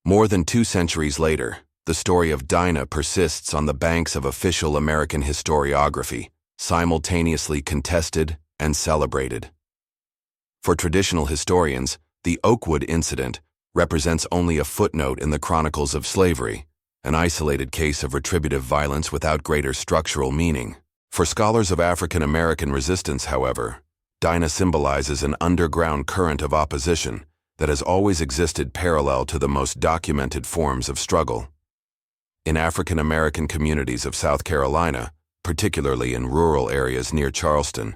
More than 2 centuries later, the story of Dinah persists on the banks of official American historiography, simultaneously contested and celebrated. For traditional historians, the Oakwood incident represents only a footnote in the chronicles of slavery, an isolated case of retributive violence without greater structural meaning. For scholars of African American resistance, however, Dinah symbolizes an underground current of opposition that has always existed parallel to the most documented forms of struggle. In African American communities of South Carolina, particularly in rural areas near Charleston,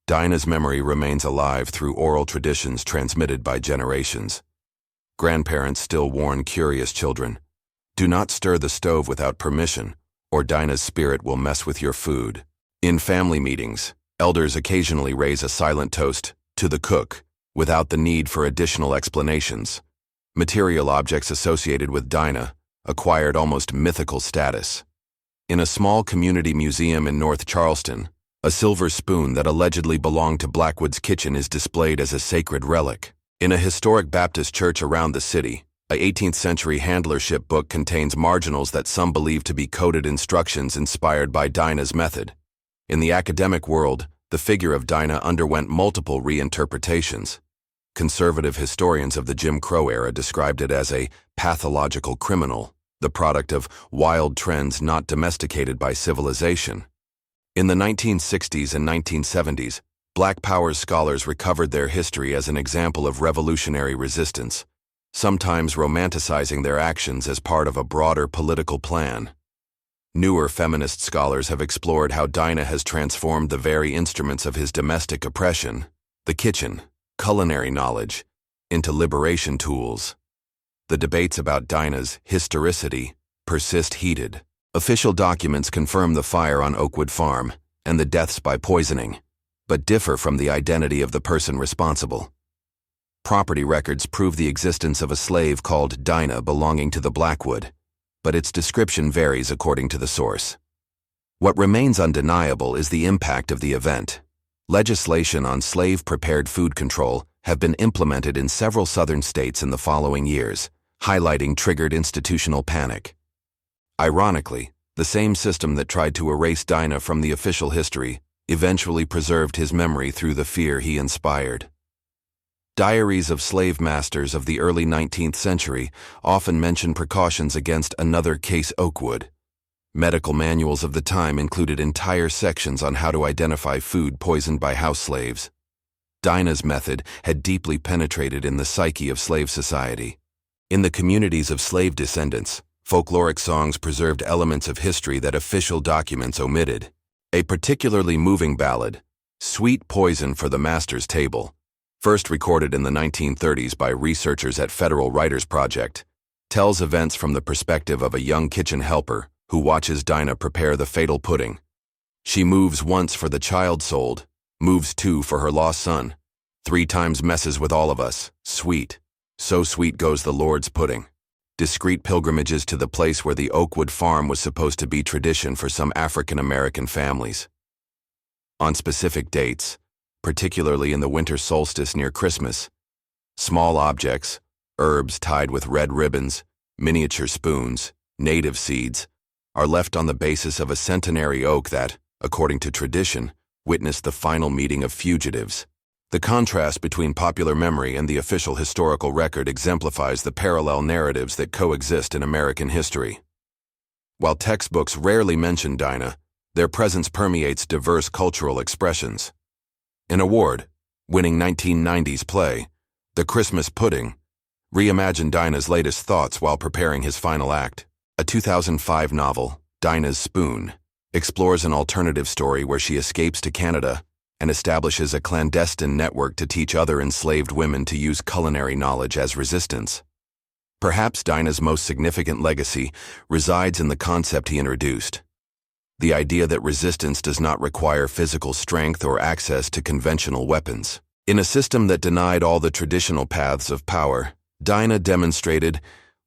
Dinah's memory remains alive through oral traditions transmitted by generations. Grandparents still warn curious children, "Do not stir the stove without permission, or Dinah's spirit will mess with your food." In family meetings, elders occasionally raise a silent toast to the cook, without the need for additional explanations. Material objects associated with Dinah acquired almost mythical status. In a small community museum in North Charleston, a silver spoon that allegedly belonged to Blackwood's kitchen is displayed as a sacred relic. In a historic Baptist church around the city, a 18th-century handlership book contains marginals that some believe to be coded instructions inspired by Dinah's method. In the academic world, the figure of Dinah underwent multiple reinterpretations. Conservative historians of the Jim Crow era described it as a pathological criminal, the product of wild trends not domesticated by civilization. In the 1960s and 1970s, Black Power scholars recovered their history as an example of revolutionary resistance, sometimes romanticizing their actions as part of a broader political plan. Newer feminist scholars have explored how Dinah has transformed the very instruments of his domestic oppression, the kitchen, culinary knowledge, into liberation tools. The debates about Dinah's historicity persist heated. Official documents confirm the fire on Oakwood Farm and the deaths by poisoning, but differ from the identity of the person responsible. Property records prove the existence of a slave called Dinah belonging to the Blackwood, but its description varies according to the source. What remains undeniable is the impact of the event. Legislation on slave-prepared food control have been implemented in several southern states in the following years, highlighting triggered institutional panic. Ironically, the same system that tried to erase Dinah from the official history eventually preserved his memory through the fear he inspired. Diaries of slave masters of the early 19th century often mention precautions against another case Oakwood. Medical manuals of the time included entire sections on how to identify food poisoned by house slaves. Dinah's method had deeply penetrated in the psyche of slave society. In the communities of slave descendants, folkloric songs preserved elements of history that official documents omitted. A particularly moving ballad, "Sweet Poison for the Master's Table," first recorded in the 1930s by researchers at Federal Writers Project, tells events from the perspective of a young kitchen helper who watches Dinah prepare the fatal pudding. She moves once for the child sold, moves two for her lost son, 3 times messes with all of us, sweet, so sweet goes the Lord's pudding. Discreet pilgrimages to the place where the Oakwood farm was supposed to be tradition for some African American families. On specific dates, particularly in the winter solstice near Christmas, small objects, herbs tied with red ribbons, miniature spoons, native seeds, are left on the basis of a centenary oak that, according to tradition, witnessed the final meeting of fugitives. The contrast between popular memory and the official historical record exemplifies the parallel narratives that coexist in American history. While textbooks rarely mention Dinah, their presence permeates diverse cultural expressions. An award-winning 1990s play, The Christmas Pudding, reimagined Dinah's latest thoughts while preparing his final act. A 2005 novel, Dinah's Spoon, explores an alternative story where she escapes to Canada and establishes a clandestine network to teach other enslaved women to use culinary knowledge as resistance. Perhaps Dinah's most significant legacy resides in the concept he introduced: the idea that resistance does not require physical strength or access to conventional weapons. In a system that denied all the traditional paths of power, Dinah demonstrated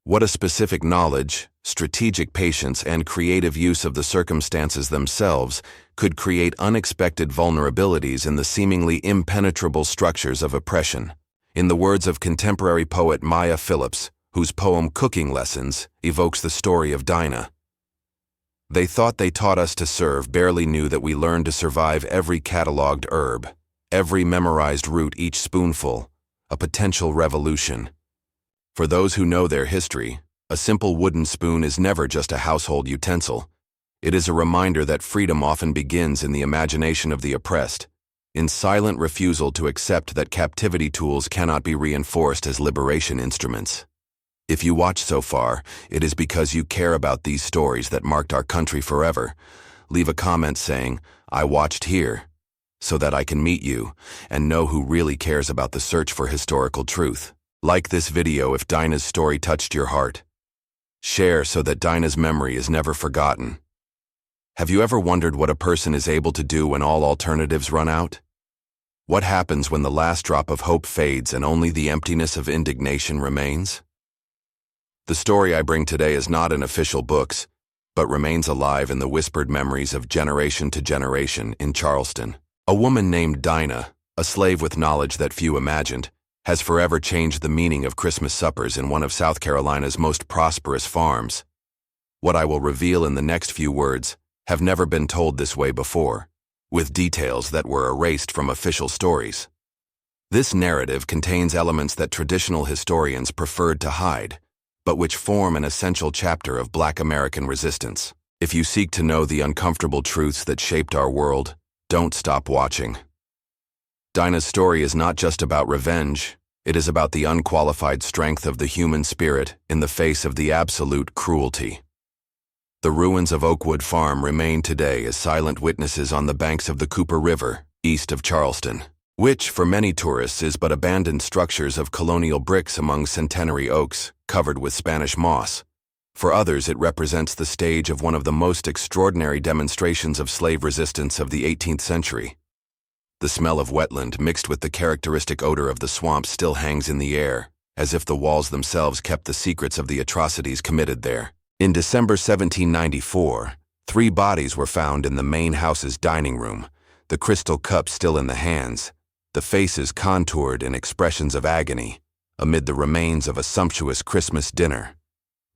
what a specific knowledge, strategic patience, and creative use of the circumstances themselves could create unexpected vulnerabilities in the seemingly impenetrable structures of oppression. In the words of contemporary poet Maya Phillips, whose poem Cooking Lessons evokes the story of Dinah. They thought they taught us to serve, barely knew that we learned to survive every catalogued herb, every memorized root, each spoonful, a potential revolution. For those who know their history, a simple wooden spoon is never just a household utensil. It is a reminder that freedom often begins in the imagination of the oppressed, in silent refusal to accept that captivity tools cannot be reinforced as liberation instruments. If you watch so far, it is because you care about these stories that marked our country forever. Leave a comment saying, "I watched here," so that I can meet you and know who really cares about the search for historical truth. Like this video if Dinah's story touched your heart. Share so that Dinah's memory is never forgotten. Have you ever wondered what a person is able to do when all alternatives run out? What happens when the last drop of hope fades and only the emptiness of indignation remains? The story I bring today is not in official books, but remains alive in the whispered memories of generation to generation in Charleston. A woman named Dinah, a slave with knowledge that few imagined, has forever changed the meaning of Christmas suppers in one of South Carolina's most prosperous farms. What I will reveal in the next few words have never been told this way before, with details that were erased from official stories. This narrative contains elements that traditional historians preferred to hide, but which form an essential chapter of Black American resistance. If you seek to know the uncomfortable truths that shaped our world, don't stop watching. Dinah's story is not just about revenge, it is about the unqualified strength of the human spirit in the face of the absolute cruelty. The ruins of Oakwood Farm remain today as silent witnesses on the banks of the Cooper River, east of Charleston, which, for many tourists, is but abandoned structures of colonial bricks among centenary oaks, covered with Spanish moss. For others, it represents the stage of one of the most extraordinary demonstrations of slave resistance of the 18th century. The smell of wetland mixed with the characteristic odor of the swamp still hangs in the air, as if the walls themselves kept the secrets of the atrocities committed there. In December 1794, 3 bodies were found in the main house's dining room, the crystal cup still in the hands, the faces contoured in expressions of agony, amid the remains of a sumptuous Christmas dinner.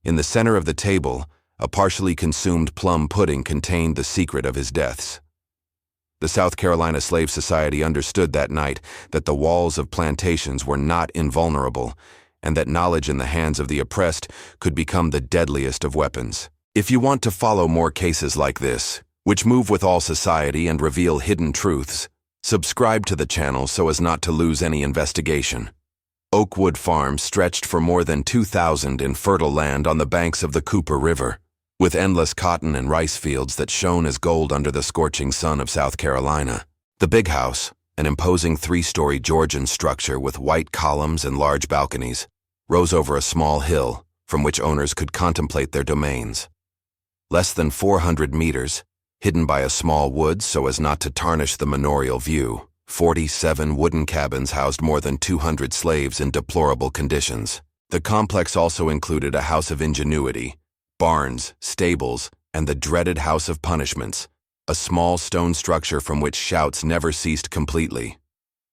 In the center of the table, a partially consumed plum pudding contained the secret of his deaths. The South Carolina Slave Society understood that night that the walls of plantations were not invulnerable, and that knowledge in the hands of the oppressed could become the deadliest of weapons. If you want to follow more cases like this, which move with all society and reveal hidden truths, subscribe to the channel so as not to lose any investigation. Oakwood Farm stretched for more than 2,000 in fertile land on the banks of the Cooper River, with endless cotton and rice fields that shone as gold under the scorching sun of South Carolina. The Big House, an imposing 3-story Georgian structure with white columns and large balconies, rose over a small hill from which owners could contemplate their domains. Less than 400 meters, hidden by a small wood so as not to tarnish the manorial view, 47 wooden cabins housed more than 200 slaves in deplorable conditions. The complex also included a house of ingenuity, barns, stables, and the dreaded house of punishments, a small stone structure from which shouts never ceased completely.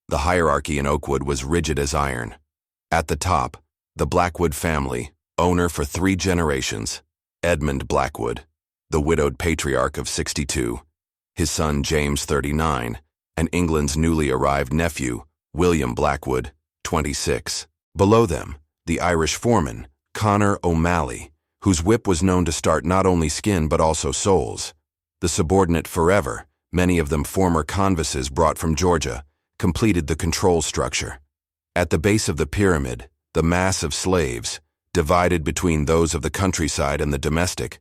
The hierarchy in Oakwood was rigid as iron. At the top, the Blackwood family, owner for 3 generations, Edmund Blackwood, the widowed patriarch of 62, his son James 39, and England's newly arrived nephew, William Blackwood, 26. Below them, the Irish foreman, Connor O'Malley, whose whip was known to start not only skin but also souls. The subordinate Forever, many of them former convices brought from Georgia, completed the control structure. At the base of the pyramid, the mass of slaves, divided between those of the countryside and the domestic,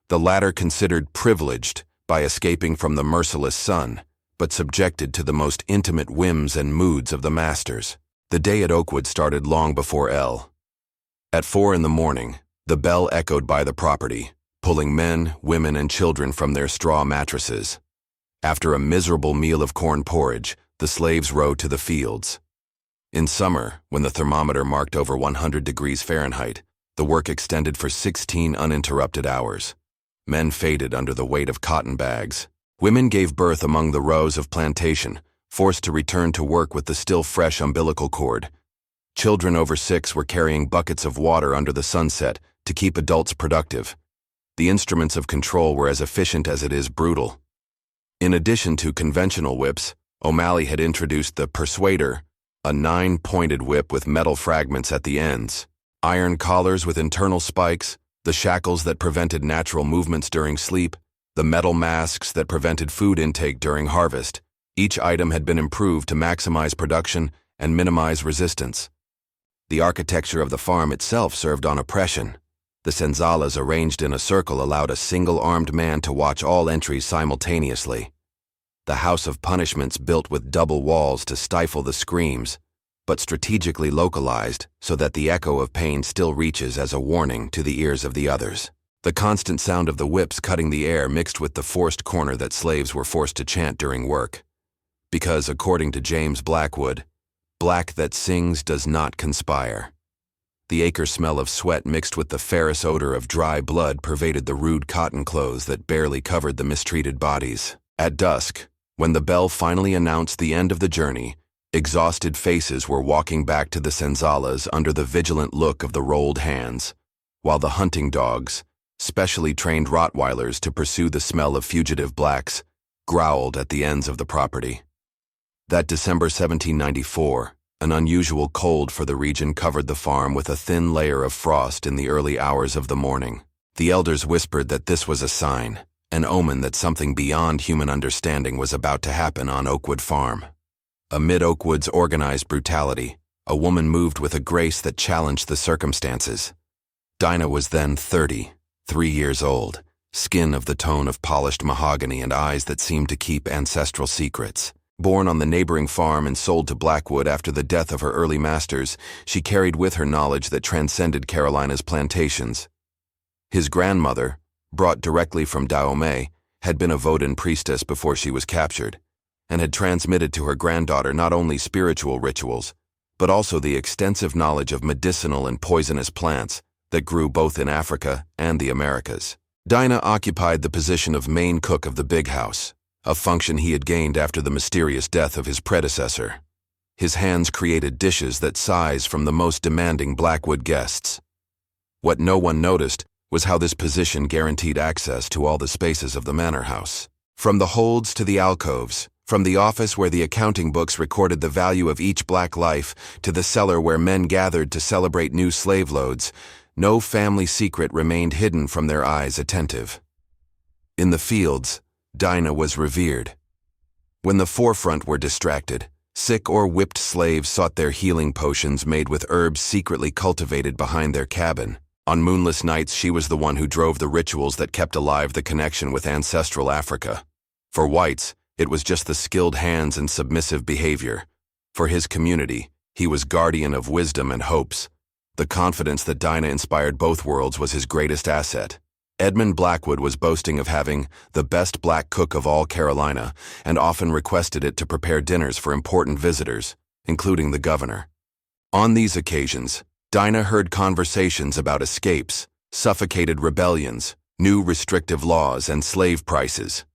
the latter considered privileged by escaping from the merciless sun, but subjected to the most intimate whims and moods of the masters. The day at Oakwood started long before L. At 4 in the morning, the bell echoed by the property, pulling men, women, and children from their straw mattresses. After a miserable meal of corn porridge, the slaves rode to the fields. In summer, when the thermometer marked over 100 degrees Fahrenheit, the work extended for 16 uninterrupted hours. Men faded under the weight of cotton bags. Women gave birth among the rows of plantation, forced to return to work with the still fresh umbilical cord. Children over 6 were carrying buckets of water under the sunset to keep adults productive. The instruments of control were as efficient as it is brutal. In addition to conventional whips, O'Malley had introduced the Persuader, a 9-pointed whip with metal fragments at the ends, iron collars with internal spikes, the shackles that prevented natural movements during sleep, the metal masks that prevented food intake during harvest. Each item had been improved to maximize production and minimize resistance. The architecture of the farm itself served on oppression. The senzalas arranged in a circle allowed a single-armed man to watch all entries simultaneously. The house of punishments built with double walls to stifle the screams, but strategically localized so that the echo of pain still reaches as a warning to the ears of the others. The constant sound of the whips cutting the air mixed with the forced corner that slaves were forced to chant during work. Because, according to James Blackwood, black that sings does not conspire. The acre smell of sweat mixed with the ferrous odor of dry blood pervaded the rude cotton clothes that barely covered the mistreated bodies. At dusk, when the bell finally announced the end of the journey, exhausted faces were walking back to the senzalas under the vigilant look of the rolled hands, while the hunting dogs, specially trained Rottweilers to pursue the smell of fugitive blacks, growled at the ends of the property. That December 1794, an unusual cold for the region covered the farm with a thin layer of frost in the early hours of the morning. The elders whispered that this was a sign, an omen that something beyond human understanding was about to happen on Oakwood Farm. Amid Oakwood's organized brutality, a woman moved with a grace that challenged the circumstances. Dinah was then 3 years old, skin of the tone of polished mahogany and eyes that seemed to keep ancestral secrets. Born on the neighboring farm and sold to Blackwood after the death of her early masters, she carried with her knowledge that transcended Carolina's plantations. His grandmother, brought directly from Dahomey, had been a Vodun priestess before she was captured, and had transmitted to her granddaughter not only spiritual rituals, but also the extensive knowledge of medicinal and poisonous plants that grew both in Africa and the Americas. Dinah occupied the position of main cook of the big house, a function he had gained after the mysterious death of his predecessor. His hands created dishes that sized from the most demanding Blackwood guests. What no one noticed was how this position guaranteed access to all the spaces of the manor house. From the holds to the alcoves, from the office where the accounting books recorded the value of each black life, to the cellar where men gathered to celebrate new slave loads, no family secret remained hidden from their eyes attentive. In the fields, Dinah was revered. When the forefront were distracted, sick or whipped slaves sought their healing potions made with herbs secretly cultivated behind their cabin. On moonless nights, she was the one who drove the rituals that kept alive the connection with ancestral Africa. For whites, it was just the skilled hands and submissive behavior. For his community, he was guardian of wisdom and hopes. The confidence that Dinah inspired both worlds was his greatest asset. Edmund Blackwood was boasting of having the best black cook of all Carolina and often requested it to prepare dinners for important visitors, including the governor. On these occasions, Dinah heard conversations about escapes, suffocated rebellions, new restrictive laws, and slave prices.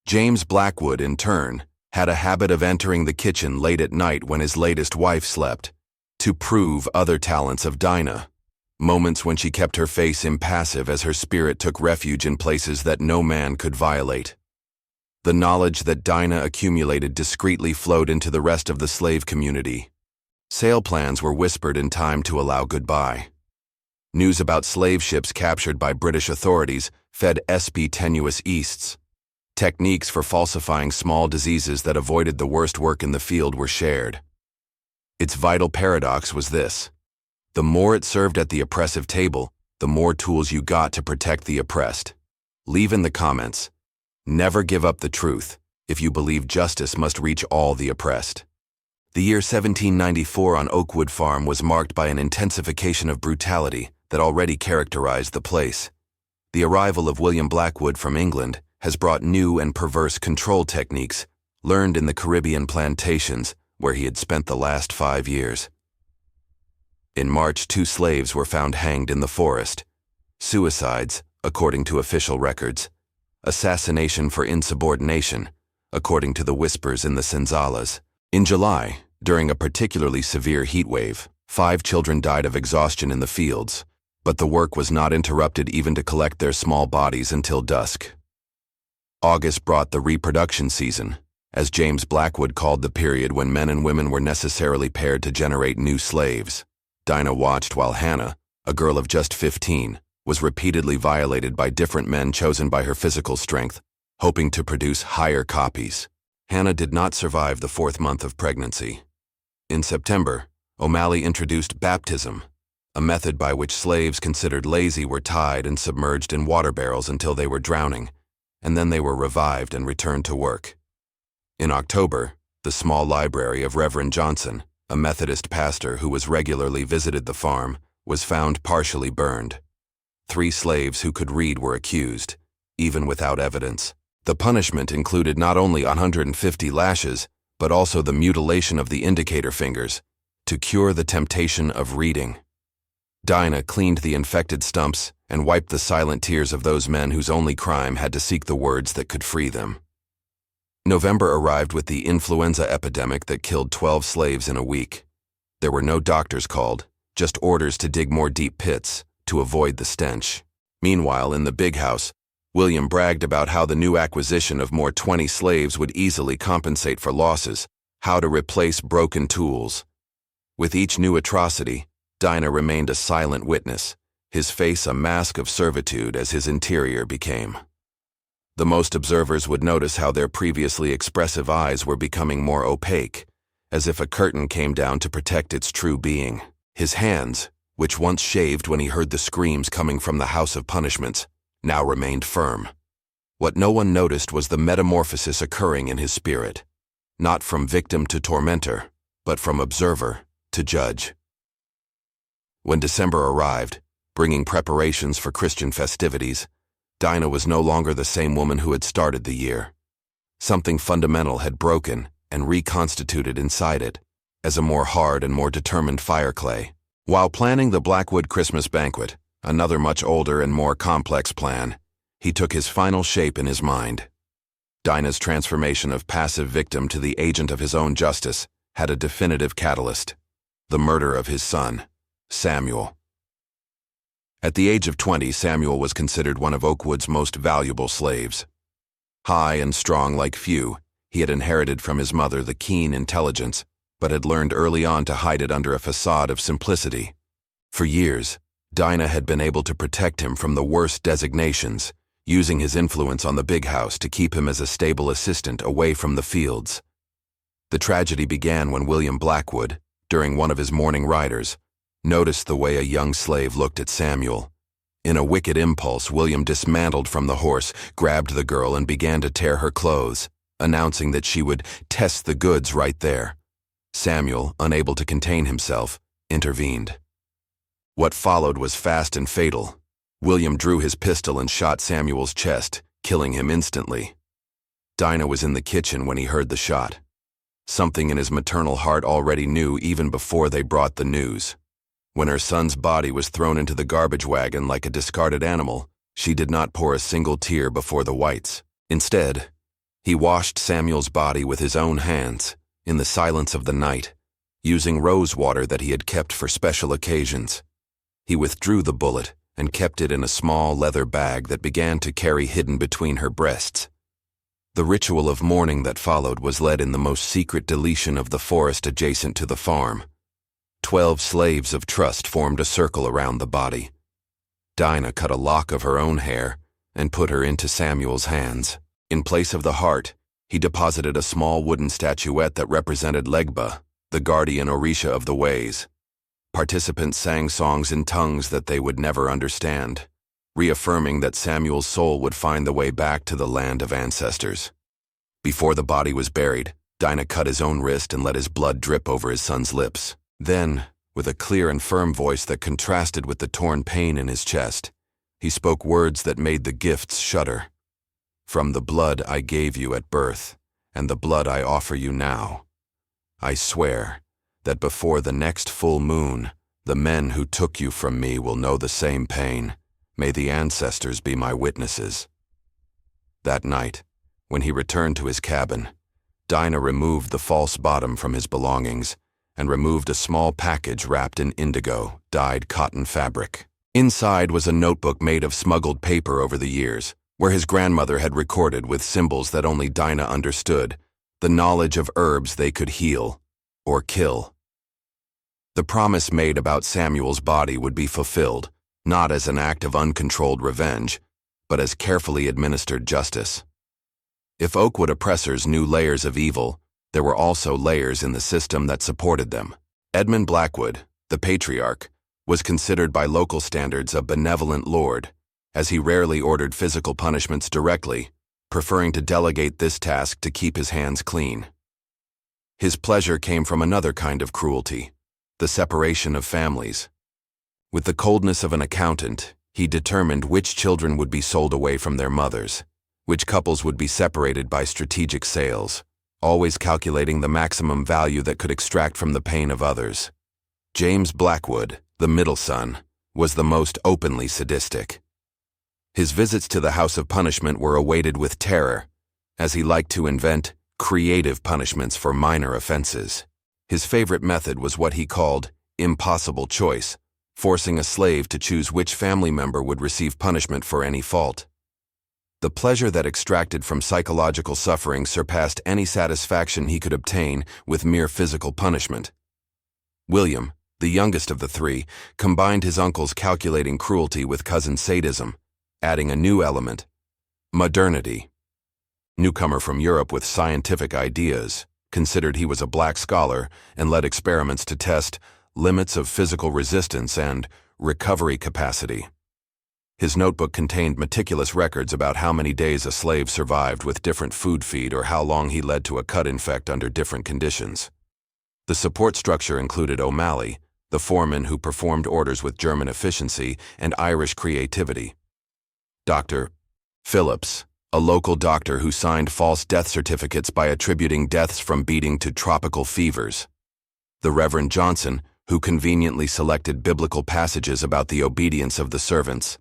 James Blackwood, in turn, had a habit of entering the kitchen late at night when his latest wife slept, to prove other talents of Dinah. Moments when she kept her face impassive as her spirit took refuge in places that no man could violate. The knowledge that Dinah accumulated discreetly flowed into the rest of the slave community. Sale plans were whispered in time to allow goodbye. News about slave ships captured by British authorities fed SP tenuous easts. Techniques for falsifying small diseases that avoided the worst work in the field were shared. Its vital paradox was this: the more it served at the oppressive table, the more tools you got to protect the oppressed. Leave in the comments. Never give up the truth if you believe justice must reach all the oppressed. The year 1794 on Oakwood Farm was marked by an intensification of brutality that already characterized the place. The arrival of William Blackwood from England has brought new and perverse control techniques learned in the Caribbean plantations where he had spent the last 5 years. In March, 2 slaves were found hanged in the forest. Suicides, according to official records. Assassination for insubordination, according to the whispers in the senzalas. In July, During a particularly severe heat wave, 5 children died of exhaustion in the fields, but the work was not interrupted even to collect their small bodies until dusk. August brought the reproduction season, as James Blackwood called the period when men and women were necessarily paired to generate new slaves. Dinah watched while Hannah, a girl of just 15, was repeatedly violated by different men chosen by her physical strength, hoping to produce higher copies. Hannah did not survive the 4th month of pregnancy. In September, O'Malley introduced baptism, a method by which slaves considered lazy were tied and submerged in water barrels until they were drowning, and then they were revived and returned to work. In October, the small library of Reverend Johnson, a Methodist pastor who was regularly visited the farm, was found partially burned. 3 slaves who could read were accused, even without evidence. The punishment included not only 150 lashes, but also the mutilation of the indicator fingers, to cure the temptation of reading. Dinah cleaned the infected stumps and wiped the silent tears of those men whose only crime had to seek the words that could free them. November arrived with the influenza epidemic that killed 12 slaves in a week. There were no doctors called, just orders to dig more deep pits to avoid the stench. Meanwhile, in the big house, William bragged about how the new acquisition of more 20 slaves would easily compensate for losses, how to replace broken tools. With each new atrocity, Dinah remained a silent witness, his face a mask of servitude as his interior became. The most observers would notice how their previously expressive eyes were becoming more opaque, as if a curtain came down to protect its true being. His hands, which once shaved when he heard the screams coming from the house of punishments, now remained firm. What no one noticed was the metamorphosis occurring in his spirit, not from victim to tormentor, but from observer to judge. When December arrived, bringing preparations for Christian festivities, Dinah was no longer the same woman who had started the year. Something fundamental had broken and reconstituted inside it, as a more hard and more determined fireclay. While planning the Blackwood Christmas banquet, another much older and more complex plan, he took his final shape in his mind. Dinah's transformation of passive victim to the agent of his own justice had a definitive catalyst: the murder of his son, Samuel. At the age of 20, Samuel was considered one of Oakwood's most valuable slaves. High and strong like few, he had inherited from his mother the keen intelligence, but had learned early on to hide it under a facade of simplicity. For years, Dinah had been able to protect him from the worst designations, using his influence on the big house to keep him as a stable assistant away from the fields. The tragedy began when William Blackwood, during one of his morning riders, noticed the way a young slave looked at Samuel. In a wicked impulse, William dismantled from the horse, grabbed the girl, and began to tear her clothes, announcing that she would test the goods right there. Samuel, unable to contain himself, intervened. What followed was fast and fatal. William drew his pistol and shot Samuel's chest, killing him instantly. Dinah was in the kitchen when he heard the shot. Something in his maternal heart already knew even before they brought the news. When her son's body was thrown into the garbage wagon like a discarded animal, she did not pour a single tear before the whites. Instead, he washed Samuel's body with his own hands, in the silence of the night, using rose water that he had kept for special occasions. He withdrew the bullet and kept it in a small leather bag that began to carry hidden between her breasts. The ritual of mourning that followed was led in the most secret deletion of the forest adjacent to the farm. 12 slaves of trust formed a circle around the body. Dinah cut a lock of her own hair and put her into Samuel's hands. In place of the heart, he deposited a small wooden statuette that represented Legba, the guardian Orisha of the ways. Participants sang songs in tongues that they would never understand, reaffirming that Samuel's soul would find the way back to the land of ancestors. Before the body was buried, Dinah cut his own wrist and let his blood drip over his son's lips. Then, with a clear and firm voice that contrasted with the torn pain in his chest, he spoke words that made the gifts shudder. "From the blood I gave you at birth, and the blood I offer you now, I swear that before the next full moon, the men who took you from me will know the same pain. May the ancestors be my witnesses." That night, when he returned to his cabin, Dinah removed the false bottom from his belongings and removed a small package wrapped in indigo, dyed cotton fabric. Inside was a notebook made of smuggled paper over the years, where his grandmother had recorded with symbols that only Dinah understood, the knowledge of herbs they could heal or kill. The promise made about Samuel's body would be fulfilled, not as an act of uncontrolled revenge, but as carefully administered justice. If Oakwood oppressors knew layers of evil, there were also layers in the system that supported them. Edmund Blackwood, the patriarch, was considered by local standards a benevolent lord, as he rarely ordered physical punishments directly, preferring to delegate this task to keep his hands clean. His pleasure came from another kind of cruelty, the separation of families. With the coldness of an accountant, he determined which children would be sold away from their mothers, which couples would be separated by strategic sales, always calculating the maximum value that could extract from the pain of others. James Blackwood, the middle son, was the most openly sadistic. His visits to the House of Punishment were awaited with terror, as he liked to invent creative punishments for minor offenses. His favorite method was what he called impossible choice, forcing a slave to choose which family member would receive punishment for any fault. The pleasure that extracted from psychological suffering surpassed any satisfaction he could obtain with mere physical punishment. William, the youngest of the three, combined his uncle's calculating cruelty with cousin sadism, adding a new element: modernity. Newcomer from Europe with scientific ideas, considered he was a black scholar and led experiments to test limits of physical resistance and recovery capacity. His notebook contained meticulous records about how many days a slave survived with different food feed or how long he led to a cut infect under different conditions. The support structure included O'Malley, the foreman who performed orders with German efficiency and Irish creativity. Dr. Phillips, a local doctor who signed false death certificates by attributing deaths from beating to tropical fevers. The Reverend Johnson, who conveniently selected biblical passages about the obedience of the servants,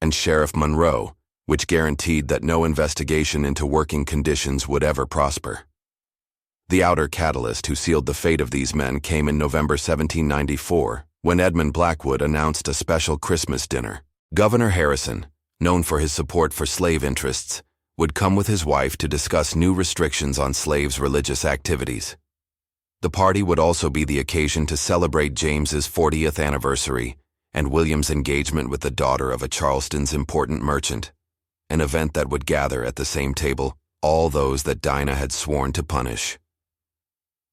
and Sheriff Monroe, which guaranteed that no investigation into working conditions would ever prosper. The outer catalyst who sealed the fate of these men came in November 1794, when Edmund Blackwood announced a special Christmas dinner. Governor Harrison, known for his support for slave interests, would come with his wife to discuss new restrictions on slaves' religious activities. The party would also be the occasion to celebrate James's 40th anniversary and William's engagement with the daughter of a Charleston's important merchant, an event that would gather at the same table all those that Dinah had sworn to punish.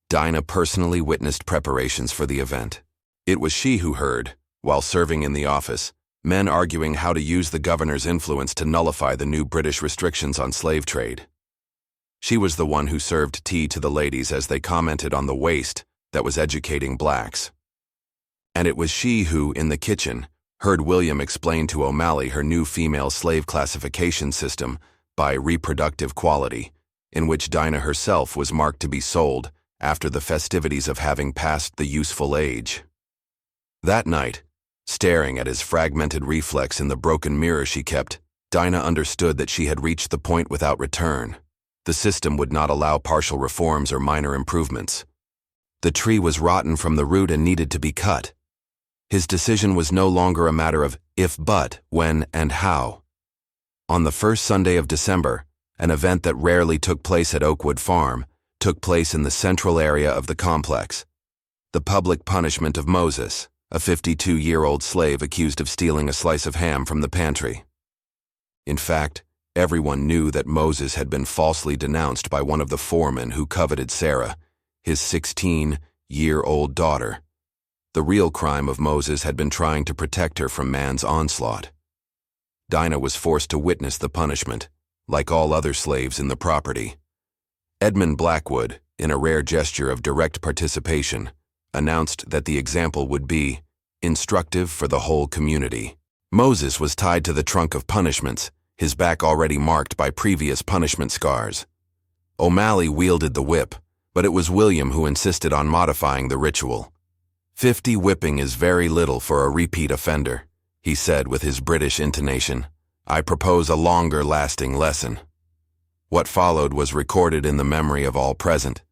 Dinah personally witnessed preparations for the event. It was she who heard, while serving in the office, men arguing how to use the governor's influence to nullify the new British restrictions on slave trade. She was the one who served tea to the ladies as they commented on the waste that was educating blacks. And it was she who, in the kitchen, heard William explain to O'Malley her new female slave classification system by reproductive quality, in which Dinah herself was marked to be sold after the festivities of having passed the useful age. That night, staring at his fragmented reflex in the broken mirror she kept, Dinah understood that she had reached the point without return. The system would not allow partial reforms or minor improvements. The tree was rotten from the root and needed to be cut. His decision was no longer a matter of if but, when, and how. On the first Sunday of December, an event that rarely took place at Oakwood Farm took place in the central area of the complex: the public punishment of Moses, a 52-year-old slave accused of stealing a slice of ham from the pantry. In fact, everyone knew that Moses had been falsely denounced by one of the foremen who coveted Sarah, his 16-year-old daughter. The real crime of Moses had been trying to protect her from man's onslaught. Dinah was forced to witness the punishment, like all other slaves in the property. Edmund Blackwood, in a rare gesture of direct participation, announced that the example would be instructive for the whole community. Moses was tied to the trunk of punishments, his back already marked by previous punishment scars. O'Malley wielded the whip, but it was William who insisted on modifying the ritual. 50 whipping is very little for a repeat offender, he said with his British intonation. I propose a longer-lasting lesson. What followed was recorded in the memory of all present.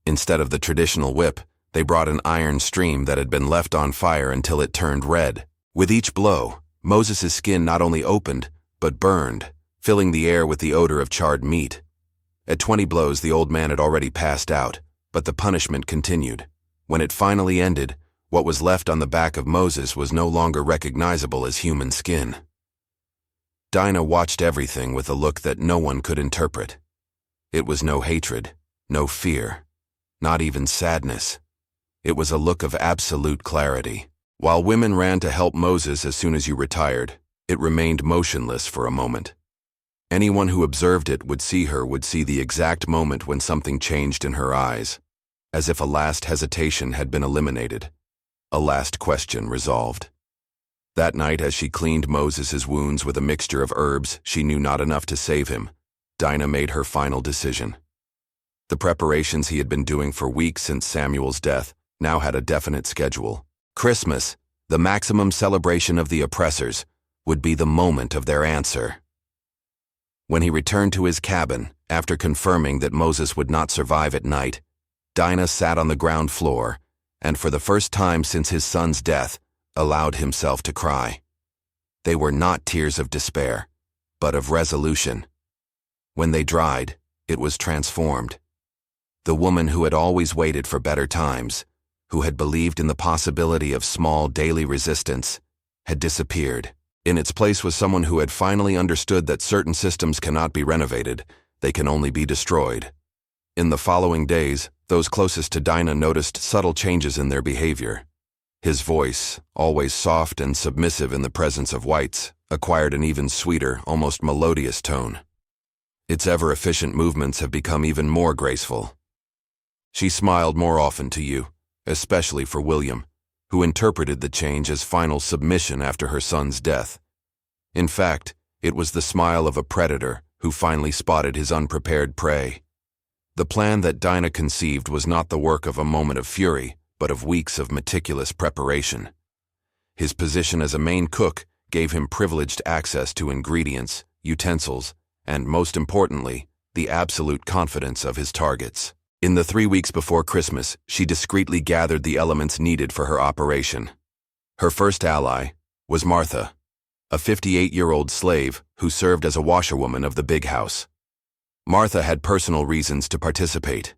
Instead of the traditional whip, they brought an iron stream that had been left on fire until it turned red. With each blow, Moses' skin not only opened, but burned, filling the air with the odor of charred meat. At 20 blows, the old man had already passed out, but the punishment continued. When it finally ended, what was left on the back of Moses was no longer recognizable as human skin. Dinah watched everything with a look that no one could interpret. It was no hatred, no fear, not even sadness. It was a look of absolute clarity. While women ran to help Moses as soon as you retired, it remained motionless for a moment. Anyone who observed it would see the exact moment when something changed in her eyes, as if a last hesitation had been eliminated, a last question resolved. That night, as she cleaned Moses' wounds with a mixture of herbs she knew not enough to save him, Dinah made her final decision. The preparations he had been doing for weeks since Samuel's death now had a definite schedule. Christmas, the maximum celebration of the oppressors, would be the moment of their answer. When he returned to his cabin, after confirming that Moses would not survive at night, Dinah sat on the ground floor and, for the first time since his son's death, allowed himself to cry. They were not tears of despair, but of resolution. When they dried, it was transformed. The woman who had always waited for better times, who had believed in the possibility of small daily resistance, had disappeared. In its place was someone who had finally understood that certain systems cannot be renovated, they can only be destroyed. In the following days, those closest to Dinah noticed subtle changes in their behavior. His voice, always soft and submissive in the presence of whites, acquired an even sweeter, almost melodious tone. Its ever-efficient movements have become even more graceful. She smiled more often to you, especially for William, who interpreted the change as final submission after her son's death. In fact, it was the smile of a predator who finally spotted his unprepared prey. The plan that Dinah conceived was not the work of a moment of fury, but of weeks of meticulous preparation. His position as a main cook gave him privileged access to ingredients, utensils, and, most importantly, the absolute confidence of his targets. In the 3 weeks before Christmas, she discreetly gathered the elements needed for her operation. Her first ally was Martha, a 58-year-old slave who served as a washerwoman of the big house. Martha had personal reasons to participate.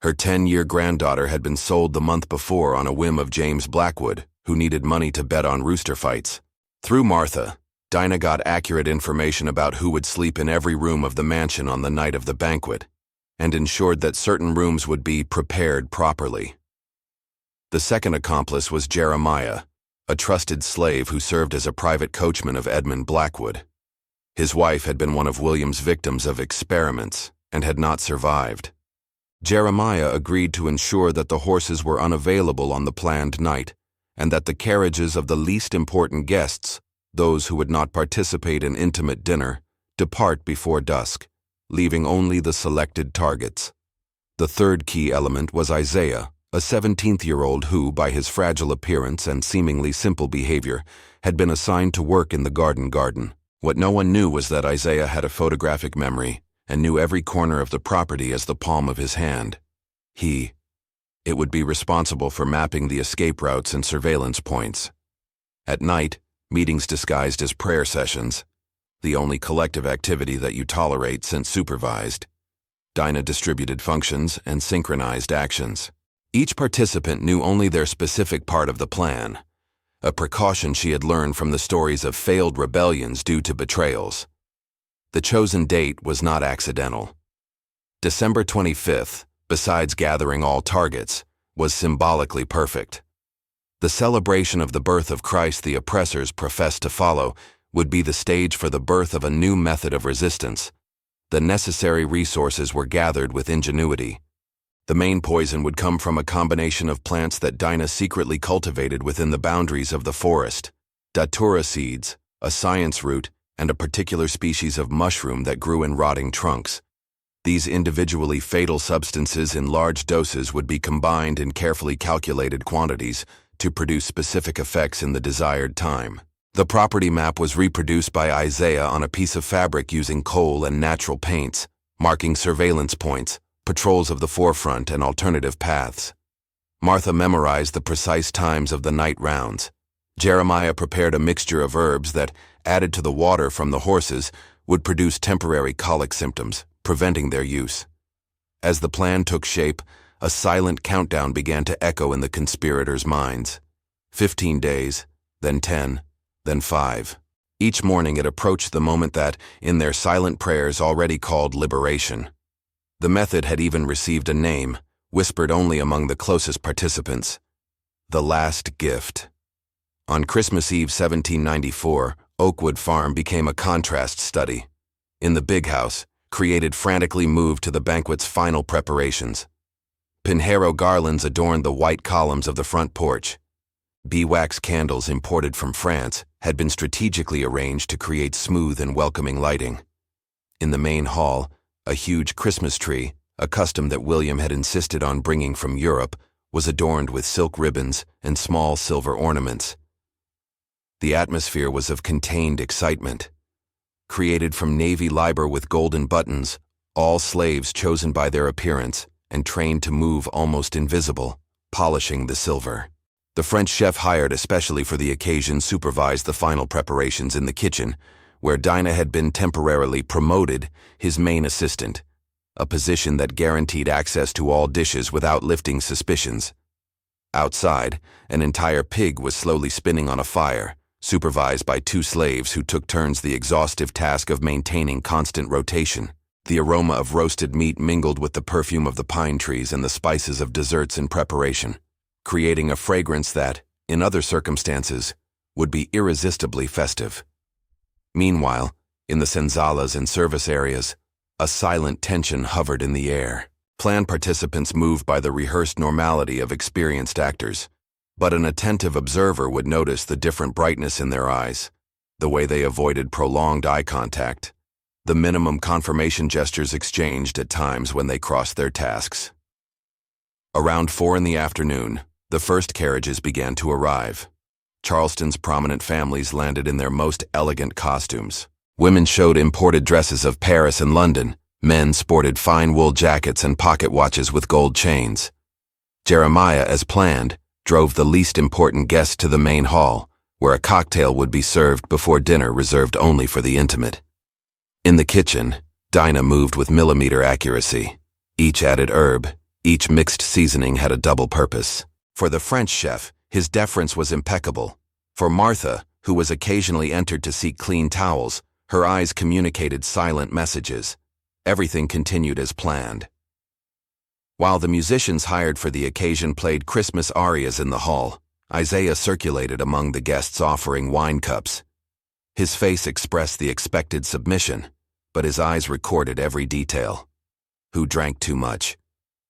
Her 10-year granddaughter had been sold the month before on a whim of James Blackwood, who needed money to bet on rooster fights. Through Martha, Dinah got accurate information about who would sleep in every room of the mansion on the night of the banquet, and ensured that certain rooms would be prepared properly. The second accomplice was Jeremiah, a trusted slave who served as a private coachman of Edmund Blackwood. His wife had been one of William's victims of experiments and had not survived. Jeremiah agreed to ensure that the horses were unavailable on the planned night, and that the carriages of the least important guests, those who would not participate in intimate dinner, depart before dusk, leaving only the selected targets. The third key element was Isaiah, a 17-year-old who, by his fragile appearance and seemingly simple behavior, had been assigned to work in the garden. What no one knew was that Isaiah had a photographic memory and knew every corner of the property as the palm of his hand. It would be responsible for mapping the escape routes and surveillance points. At night, meetings disguised as prayer sessions, the only collective activity that you tolerate since supervised, Dinah distributed functions and synchronized actions. Each participant knew only their specific part of the plan, a precaution she had learned from the stories of failed rebellions due to betrayals. The chosen date was not accidental. December 25th, besides gathering all targets, was symbolically perfect. The celebration of the birth of Christ the oppressors professed to follow would be the stage for the birth of a new method of resistance. The necessary resources were gathered with ingenuity. The main poison would come from a combination of plants that Dinah secretly cultivated within the boundaries of the forest: datura seeds, a science root, and a particular species of mushroom that grew in rotting trunks. These individually fatal substances in large doses would be combined in carefully calculated quantities to produce specific effects in the desired time. The property map was reproduced by Isaiah on a piece of fabric using coal and natural paints, marking surveillance points, patrols of the forefront, and alternative paths. Martha memorized the precise times of the night rounds. Jeremiah prepared a mixture of herbs that, added to the water from the horses, would produce temporary colic symptoms, preventing their use. As the plan took shape, a silent countdown began to echo in the conspirators' minds. 15 days, then 10, then 5. Each morning it approached the moment that, in their silent prayers, already called liberation. The method had even received a name, whispered only among the closest participants: the last gift. On Christmas Eve 1794, Oakwood Farm became a contrast study. In the big house, created frantically moved to the banquet's final preparations. Pinheiro garlands adorned the white columns of the front porch. Beeswax candles imported from France had been strategically arranged to create smooth and welcoming lighting. In the main hall, a huge Christmas tree, a custom that William had insisted on bringing from Europe, was adorned with silk ribbons and small silver ornaments. The atmosphere was of contained excitement. Created from navy liber with golden buttons, all slaves chosen by their appearance and trained to move almost invisible, polishing the silver. The French chef hired especially for the occasion supervised the final preparations in the kitchen, where Dinah had been temporarily promoted, his main assistant, a position that guaranteed access to all dishes without lifting suspicions. Outside, an entire pig was slowly spinning on a fire, supervised by 2 slaves who took turns the exhaustive task of maintaining constant rotation. The aroma of roasted meat mingled with the perfume of the pine trees and the spices of desserts in preparation, creating a fragrance that, in other circumstances, would be irresistibly festive. Meanwhile, in the senzalas and service areas, a silent tension hovered in the air. Plan participants moved by the rehearsed normality of experienced actors, but an attentive observer would notice the different brightness in their eyes, the way they avoided prolonged eye contact, the minimum confirmation gestures exchanged at times when they crossed their tasks. Around 4 in the afternoon, the first carriages began to arrive. Charleston's prominent families landed in their most elegant costumes. Women showed imported dresses of Paris and London. Men sported fine wool jackets and pocket watches with gold chains. Jeremiah, as planned, drove the least important guests to the main hall, where a cocktail would be served before dinner reserved only for the intimate. In the kitchen, Dinah moved with millimeter accuracy. Each added herb, each mixed seasoning had a double purpose. For the French chef, his deference was impeccable. For Martha, who was occasionally entered to seek clean towels, her eyes communicated silent messages. Everything continued as planned. While the musicians hired for the occasion played Christmas arias in the hall, Isaiah circulated among the guests offering wine cups. His face expressed the expected submission, but his eyes recorded every detail. Who drank too much?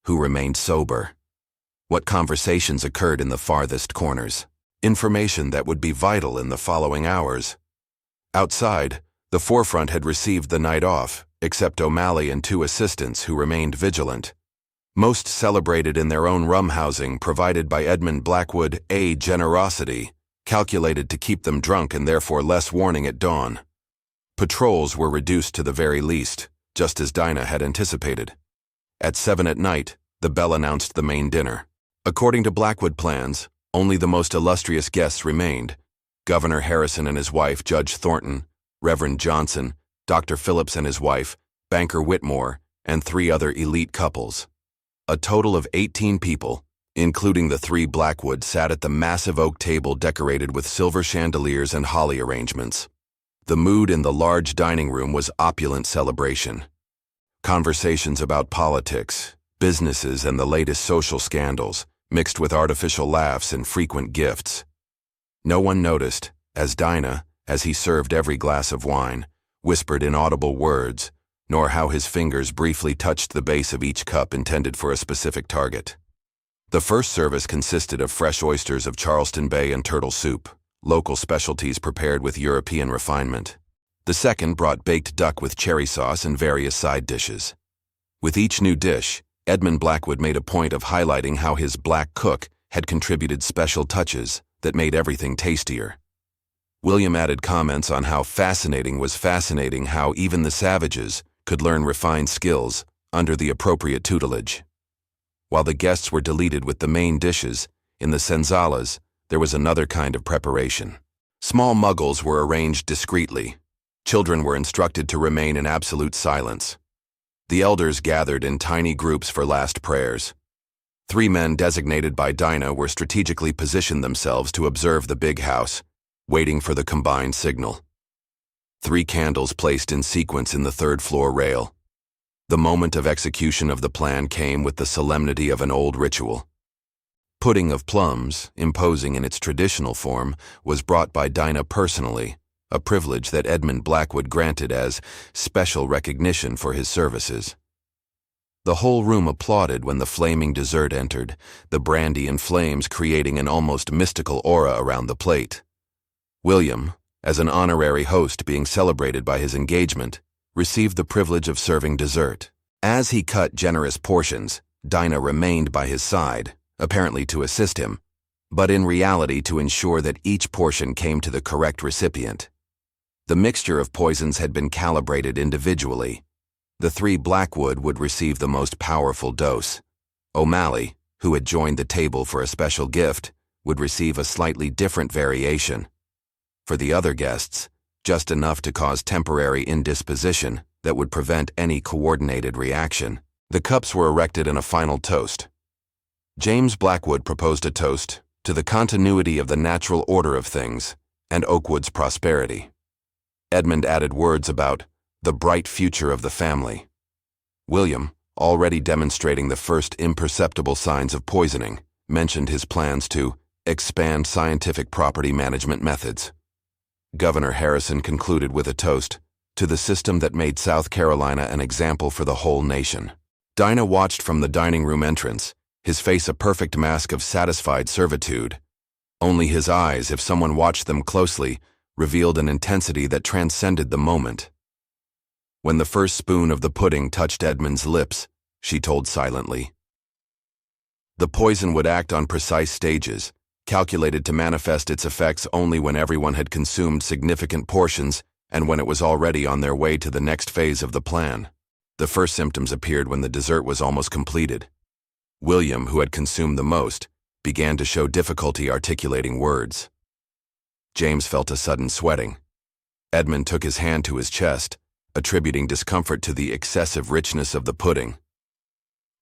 Who remained sober? What conversations occurred in the farthest corners? Information that would be vital in the following hours. Outside, the forefront had received the night off, except O'Malley and 2 assistants who remained vigilant. Most celebrated in their own rum housing provided by Edmund Blackwood, a generosity, calculated to keep them drunk and therefore less warning at dawn. Patrols were reduced to the very least, just as Dinah had anticipated. At 7 at night, the bell announced the main dinner. According to Blackwood plans, only the most illustrious guests remained: Governor Harrison and his wife, Judge Thornton, Reverend Johnson, Dr. Phillips and his wife, Banker Whitmore, and 3 other elite couples. A total of 18 people, including the 3 Blackwood, sat at the massive oak table decorated with silver chandeliers and holly arrangements. The mood in the large dining room was opulent celebration. Conversations about politics, businesses, and the latest social scandals, mixed with artificial laughs and frequent gifts. No one noticed, as Dinah, as he served every glass of wine, whispered inaudible words, nor how his fingers briefly touched the base of each cup intended for a specific target. The first service consisted of fresh oysters of Charleston Bay and turtle soup, local specialties prepared with European refinement. The second brought baked duck with cherry sauce and various side dishes. With each new dish, Edmund Blackwood made a point of highlighting how his black cook had contributed special touches that made everything tastier. William added comments on how fascinating how even the savages could learn refined skills under the appropriate tutelage. While the guests were delighted with the main dishes, in the senzalas, there was another kind of preparation. Small muggles were arranged discreetly. Children were instructed to remain in absolute silence. The elders gathered in tiny groups for last prayers. 3 men designated by Dinah were strategically positioned themselves to observe the big house, waiting for the combined signal. 3 candles placed in sequence in the 3rd floor rail. The moment of execution of the plan came with the solemnity of an old ritual. Pudding of plums, imposing in its traditional form, was brought by Dinah personally, a privilege that Edmund Blackwood granted as special recognition for his services. The whole room applauded when the flaming dessert entered, the brandy and flames creating an almost mystical aura around the plate. William, as an honorary host being celebrated by his engagement, received the privilege of serving dessert. As he cut generous portions, Dinah remained by his side, apparently to assist him, but in reality to ensure that each portion came to the correct recipient. The mixture of poisons had been calibrated individually. The 3 Blackwood would receive the most powerful dose. O'Malley, who had joined the table for a special gift, would receive a slightly different variation. For the other guests, just enough to cause temporary indisposition that would prevent any coordinated reaction. The cups were erected in a final toast. James Blackwood proposed a toast to the continuity of the natural order of things and Oakwood's prosperity. Edmund added words about the bright future of the family. William, already demonstrating the first imperceptible signs of poisoning, mentioned his plans to expand scientific property management methods. Governor Harrison concluded with a toast to the system that made South Carolina an example for the whole nation. Dinah watched from the dining room entrance, his face a perfect mask of satisfied servitude. Only his eyes, if someone watched them closely, revealed an intensity that transcended the moment. When the first spoon of the pudding touched Edmund's lips, she told silently. The poison would act on precise stages, calculated to manifest its effects only when everyone had consumed significant portions and when it was already on their way to the next phase of the plan. The first symptoms appeared when the dessert was almost completed. William, who had consumed the most, began to show difficulty articulating words. James felt a sudden sweating. Edmund took his hand to his chest, attributing discomfort to the excessive richness of the pudding.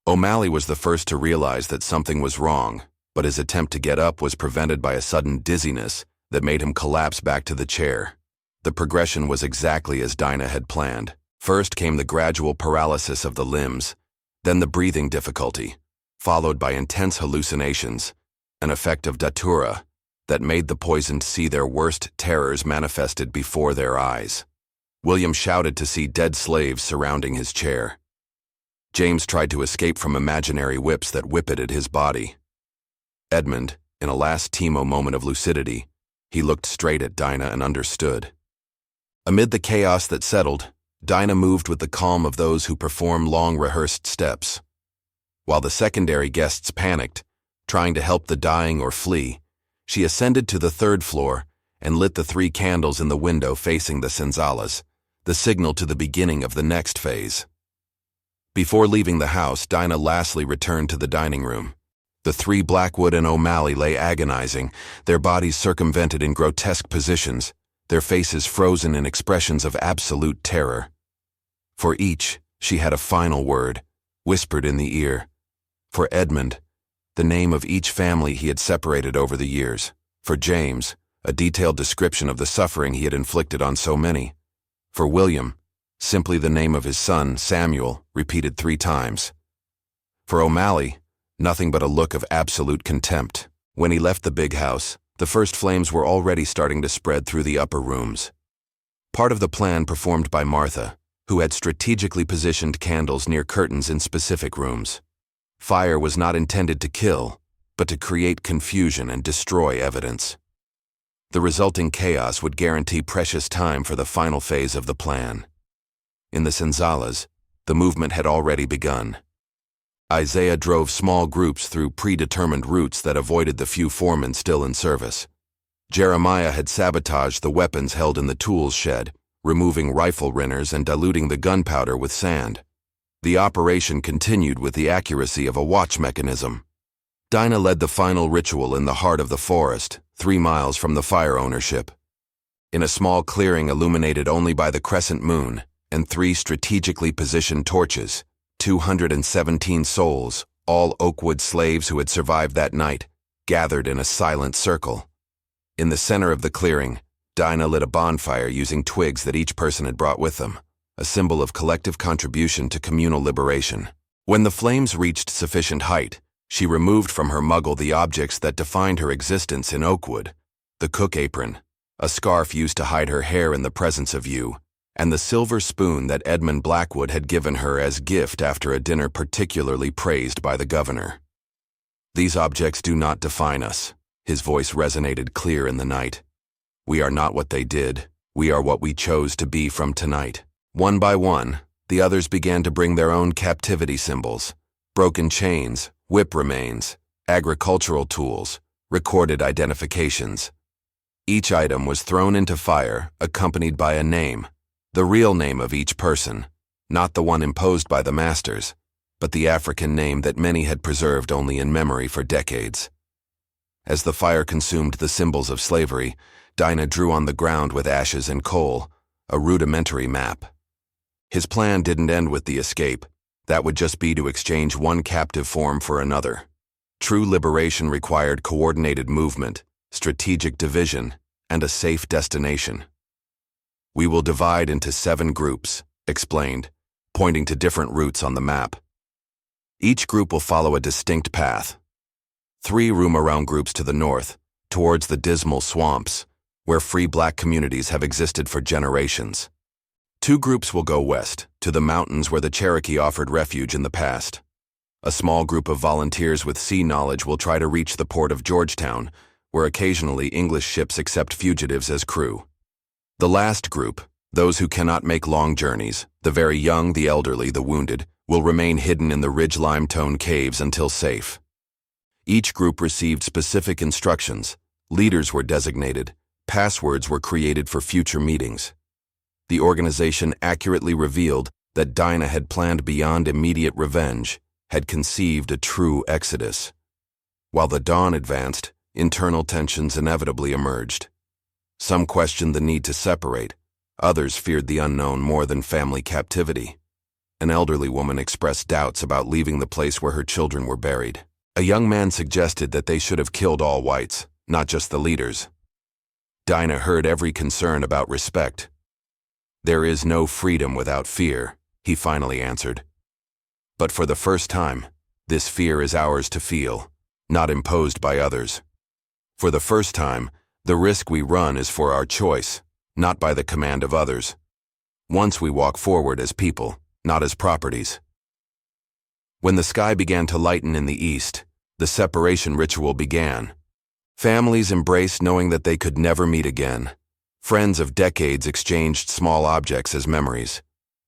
O'Malley was the first to realize that something was wrong, but his attempt to get up was prevented by a sudden dizziness that made him collapse back to the chair. The progression was exactly as Dinah had planned. First came the gradual paralysis of the limbs, then the breathing difficulty, followed by intense hallucinations, an effect of datura that made the poisoned see their worst terrors manifested before their eyes. William shouted to see dead slaves surrounding his chair. James tried to escape from imaginary whips that whippetted his body. Edmund, in a last Timo moment of lucidity, he looked straight at Dinah and understood. Amid the chaos that settled, Dinah moved with the calm of those who perform long-rehearsed steps. While the secondary guests panicked, trying to help the dying or flee, she ascended to the 3rd floor and lit the 3 candles in the window facing the senzalas, the signal to the beginning of the next phase. Before leaving the house, Dinah lastly returned to the dining room. The 3 Blackwood and O'Malley lay agonizing, their bodies circumvented in grotesque positions, their faces frozen in expressions of absolute terror. For each, she had a final word, whispered in the ear. For Edmund, the name of each family he had separated over the years. For James, a detailed description of the suffering he had inflicted on so many. For William, simply the name of his son, Samuel, repeated 3 times. For O'Malley, nothing but a look of absolute contempt. When he left the big house, the first flames were already starting to spread through the upper rooms. Part of the plan performed by Martha, who had strategically positioned candles near curtains in specific rooms. Fire was not intended to kill, but to create confusion and destroy evidence. The resulting chaos would guarantee precious time for the final phase of the plan. In the senzalas, the movement had already begun. Isaiah drove small groups through predetermined routes that avoided the few foremen still in service. Jeremiah had sabotaged the weapons held in the tools shed, removing rifle rinners and diluting the gunpowder with sand. The operation continued with the accuracy of a watch mechanism. Dinah led the final ritual in the heart of the forest, 3 miles from the fire ownership. In a small clearing illuminated only by the crescent moon and 3 strategically positioned torches, 217 souls, all Oakwood slaves who had survived that night, gathered in a silent circle. In the center of the clearing, Dinah lit a bonfire using twigs that each person had brought with them, a symbol of collective contribution to communal liberation. When the flames reached sufficient height, she removed from her muggle the objects that defined her existence in Oakwood: the cook apron, a scarf used to hide her hair in the presence of you, and the silver spoon that Edmund Blackwood had given her as gift after a dinner particularly praised by the governor. "These objects do not define us," his voice resonated clear in the night. "We are not what they did. We are what we chose to be from tonight." One by one, the others began to bring their own captivity symbols: broken chains, whip remains, agricultural tools, recorded identifications. Each item was thrown into fire, accompanied by a name, the real name of each person, not the one imposed by the masters, but the African name that many had preserved only in memory for decades. As the fire consumed the symbols of slavery, Dinah drew on the ground with ashes and coal a rudimentary map. His plan didn't end with the escape. That would just be to exchange one captive form for another. True liberation required coordinated movement, strategic division, and a safe destination. "We will divide into 7 groups," explained, pointing to different routes on the map. "Each group will follow a distinct path. 3 roam around groups to the north, towards the dismal swamps, where free black communities have existed for generations. 2 groups will go west, to the mountains where the Cherokee offered refuge in the past. A small group of volunteers with sea knowledge will try to reach the port of Georgetown, where occasionally English ships accept fugitives as crew. The last group, those who cannot make long journeys, the very young, the elderly, the wounded, will remain hidden in the ridge limestone caves until safe." Each group received specific instructions, leaders were designated, passwords were created for future meetings. The organization accurately revealed that Dinah had planned beyond immediate revenge, had conceived a true exodus. While the dawn advanced, internal tensions inevitably emerged. Some questioned the need to separate, others feared the unknown more than family captivity. An elderly woman expressed doubts about leaving the place where her children were buried. A young man suggested that they should have killed all whites, not just the leaders. Dinah heard every concern about respect. "There is no freedom without fear," he finally answered. "But for the first time, this fear is ours to feel, not imposed by others. For the first time, the risk we run is for our choice, not by the command of others. Once we walk forward as people, not as properties." When the sky began to lighten in the east, the separation ritual began. Families embraced knowing that they could never meet again. Friends of decades exchanged small objects as memories.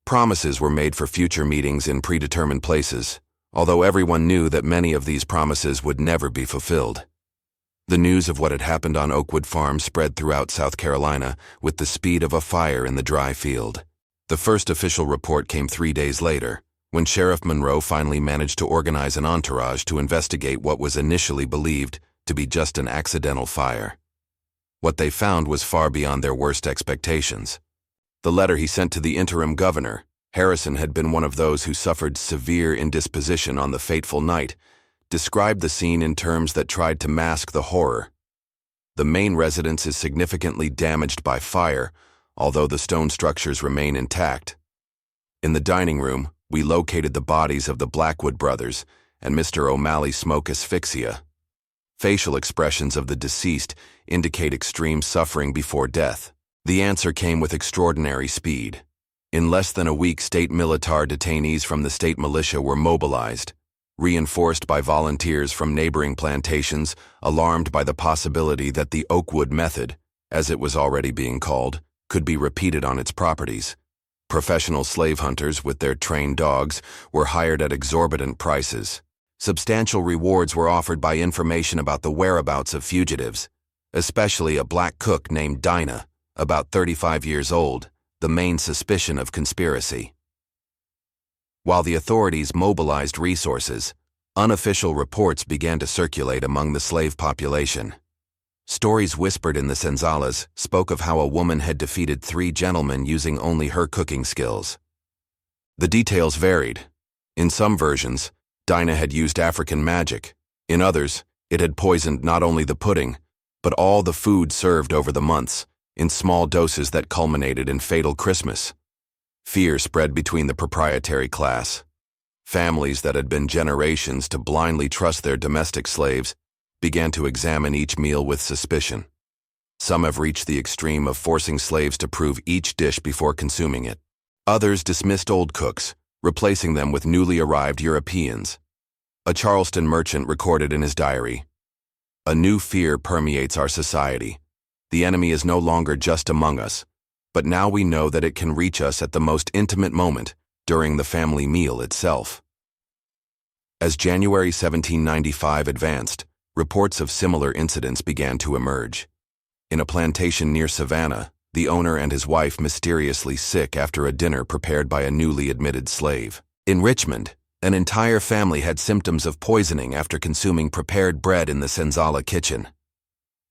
Promises were made for future meetings in predetermined places, although everyone knew that many of these promises would never be fulfilled. The news of what had happened on Oakwood Farm spread throughout South Carolina with the speed of a fire in the dry field. The first official report came 3 days later, when Sheriff Monroe finally managed to organize an entourage to investigate what was initially believed to be just an accidental fire. What they found was far beyond their worst expectations. The letter he sent to the interim governor, Harrison had been one of those who suffered severe indisposition on the fateful night, described the scene in terms that tried to mask the horror. "The main residence is significantly damaged by fire, although the stone structures remain intact. In the dining room, we located the bodies of the Blackwood brothers and Mr. O'Malley's smoke asphyxia. Facial expressions of the deceased indicate extreme suffering before death. The answer came with extraordinary speed. In less than a week, state militar detainees from the state militia were mobilized, reinforced by volunteers from neighboring plantations, alarmed by the possibility that the Oakwood method, as it was already being called, could be repeated on its properties. Professional slave hunters with their trained dogs were hired at exorbitant prices. Substantial rewards were offered by information about the whereabouts of fugitives, especially a black cook named Dinah, about 35 years old, the main suspicion of conspiracy. While the authorities mobilized resources, unofficial reports began to circulate among the slave population. Stories whispered in the senzalas spoke of how a woman had defeated 3 gentlemen using only her cooking skills. The details varied. In some versions, Dinah had used African magic. In others, it had poisoned not only the pudding, but all the food served over the months, in small doses that culminated in fatal Christmas. Fear spread between the proprietary class. Families that had been generations to blindly trust their domestic slaves began to examine each meal with suspicion. Some have reached the extreme of forcing slaves to prove each dish before consuming it. Others dismissed old cooks, replacing them with newly arrived Europeans. A Charleston merchant recorded in his diary, "A new fear permeates our society. The enemy is no longer just among us, but now we know that it can reach us at the most intimate moment, during the family meal itself." As January 1795 advanced, reports of similar incidents began to emerge. In a plantation near Savannah, the owner and his wife mysteriously sick after a dinner prepared by a newly admitted slave. In Richmond, an entire family had symptoms of poisoning after consuming prepared bread in the senzala kitchen.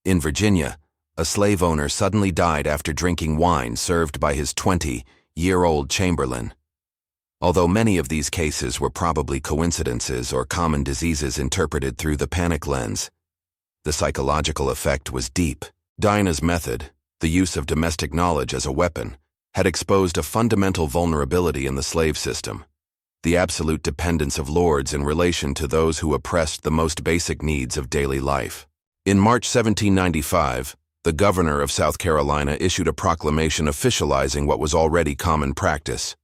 In Virginia, a slave owner suddenly died after drinking wine served by his 20-year-old chamberlain. Although many of these cases were probably coincidences or common diseases interpreted through the panic lens, the psychological effect was deep. Dinah's method, the use of domestic knowledge as a weapon, had exposed a fundamental vulnerability in the slave system: the absolute dependence of lords in relation to those who oppressed the most basic needs of daily life. In March 1795, the governor of South Carolina issued a proclamation officializing what was already common practice.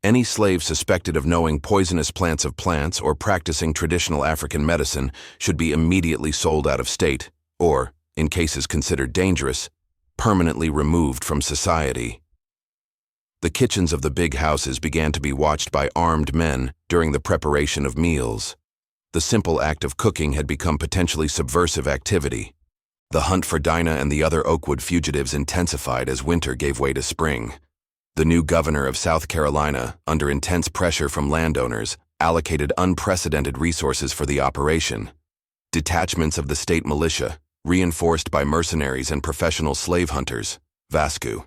Any slave suspected of knowing poisonous plants or practicing traditional African medicine should be immediately sold out of state, or, in cases considered dangerous, permanently removed from society. The kitchens of the big houses began to be watched by armed men during the preparation of meals. The simple act of cooking had become potentially subversive activity. The hunt for Dinah and the other Oakwood fugitives intensified as winter gave way to spring. The new governor of South Carolina, under intense pressure from landowners, allocated unprecedented resources for the operation. Detachments of the state militia, reinforced by mercenaries and professional slave hunters, Vascu.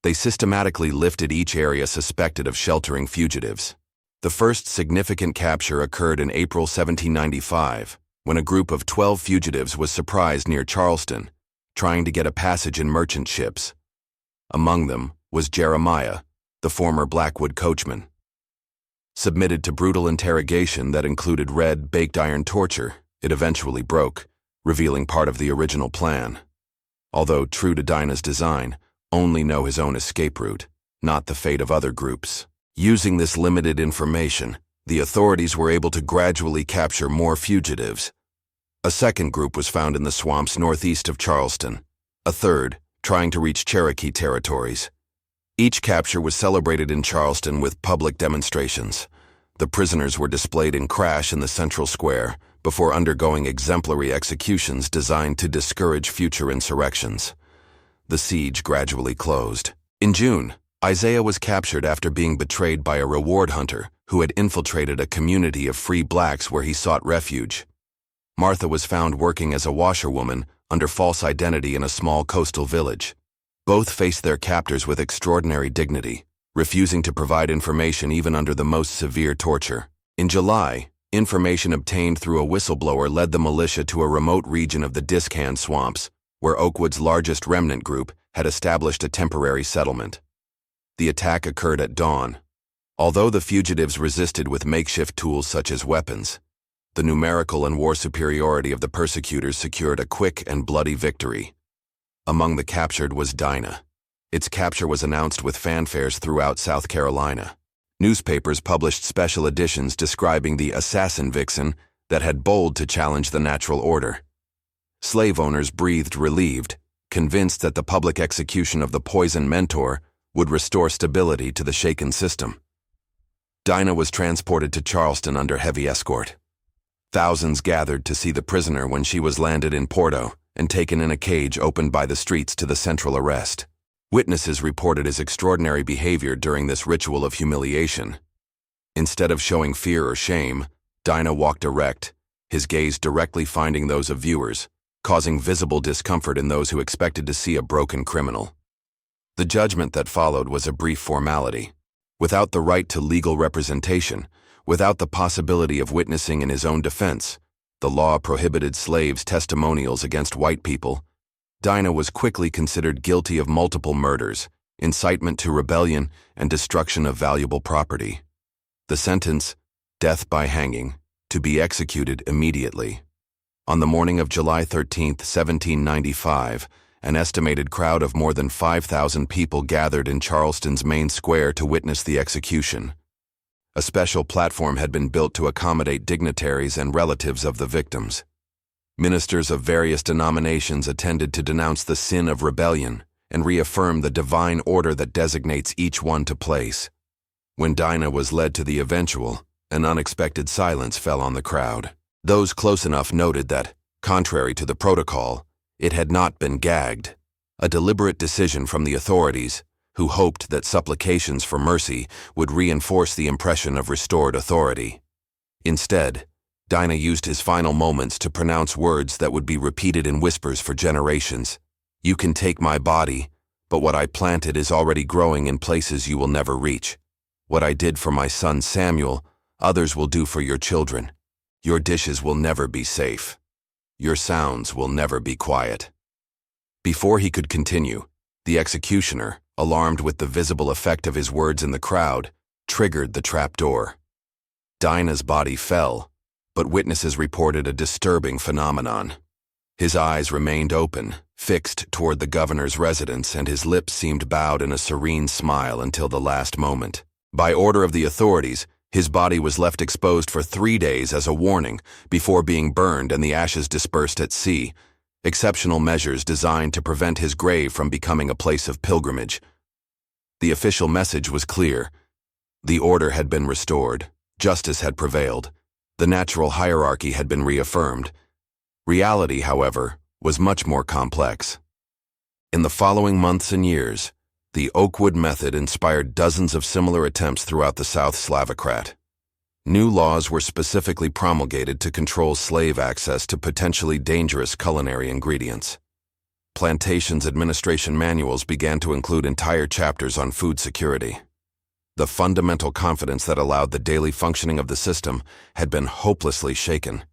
They systematically lifted each area suspected of sheltering fugitives. The first significant capture occurred in April 1795, when a group of 12 fugitives was surprised near Charleston, trying to get a passage in merchant ships. Among them was Jeremiah, the former Blackwood coachman. Submitted to brutal interrogation that included red, baked-iron torture, it eventually broke, revealing part of the original plan. Although true to Dinah's design, only know his own escape route, not the fate of other groups. Using this limited information, the authorities were able to gradually capture more fugitives. A second group was found in the swamps northeast of Charleston, a third trying to reach Cherokee territories. Each capture was celebrated in Charleston with public demonstrations. The prisoners were displayed in crash in the central square before undergoing exemplary executions designed to discourage future insurrections. The siege gradually closed. In June, Isaiah was captured after being betrayed by a reward hunter who had infiltrated a community of free blacks where he sought refuge. Martha was found working as a washerwoman under false identity in a small coastal village. Both faced their captors with extraordinary dignity, refusing to provide information even under the most severe torture. In July, information obtained through a whistleblower led the militia to a remote region of the Discan swamps, where Oakwood's largest remnant group had established a temporary settlement. The attack occurred at dawn. Although the fugitives resisted with makeshift tools such as weapons, the numerical and war superiority of the persecutors secured a quick and bloody victory. Among the captured was Dinah. Its capture was announced with fanfares throughout South Carolina. Newspapers published special editions describing the assassin vixen that had bold to challenge the natural order. Slave owners breathed relieved, convinced that the public execution of the poison mentor would restore stability to the shaken system. Dinah was transported to Charleston under heavy escort. Thousands gathered to see the prisoner when she was landed in Porto and taken in a cage opened by the streets to the central arrest. Witnesses reported his extraordinary behavior during this ritual of humiliation. Instead of showing fear or shame, Dinah walked erect, his gaze directly finding those of viewers, causing visible discomfort in those who expected to see a broken criminal. The judgment that followed was a brief formality. Without the right to legal representation, without the possibility of witnessing in his own defense, the law prohibited slaves' testimonials against white people. Dinah was quickly considered guilty of multiple murders, incitement to rebellion, and destruction of valuable property. The sentence, death by hanging, to be executed immediately. On the morning of July 13, 1795, an estimated crowd of more than 5,000 people gathered in Charleston's main square to witness the execution. A special platform had been built to accommodate dignitaries and relatives of the victims. Ministers of various denominations attended to denounce the sin of rebellion and reaffirm the divine order that designates each one to place. When Dinah was led to the eventual, an unexpected silence fell on the crowd. Those close enough noted that, contrary to the protocol, it had not been gagged, a deliberate decision from the authorities, who hoped that supplications for mercy would reinforce the impression of restored authority. Instead, Dinah used his final moments to pronounce words that would be repeated in whispers for generations. "You can take my body, but what I planted is already growing in places you will never reach. What I did for my son Samuel, others will do for your children. Your dishes will never be safe. Your sounds will never be quiet." Before he could continue, the executioner, alarmed with the visible effect of his words in the crowd, triggered the trapdoor. Dinah's body fell, but witnesses reported a disturbing phenomenon. His eyes remained open, fixed toward the governor's residence, and his lips seemed bowed in a serene smile until the last moment. By order of the authorities, his body was left exposed for 3 days as a warning before being burned and the ashes dispersed at sea, exceptional measures designed to prevent his grave from becoming a place of pilgrimage. The official message was clear. The order had been restored, justice had prevailed, the natural hierarchy had been reaffirmed. Reality, however, was much more complex. In the following months and years, the Oakwood method inspired dozens of similar attempts throughout the South Slavocrat. New laws were specifically promulgated to control slave access to potentially dangerous culinary ingredients. Plantations' administration manuals began to include entire chapters on food security. The fundamental confidence that allowed the daily functioning of the system had been hopelessly shaken.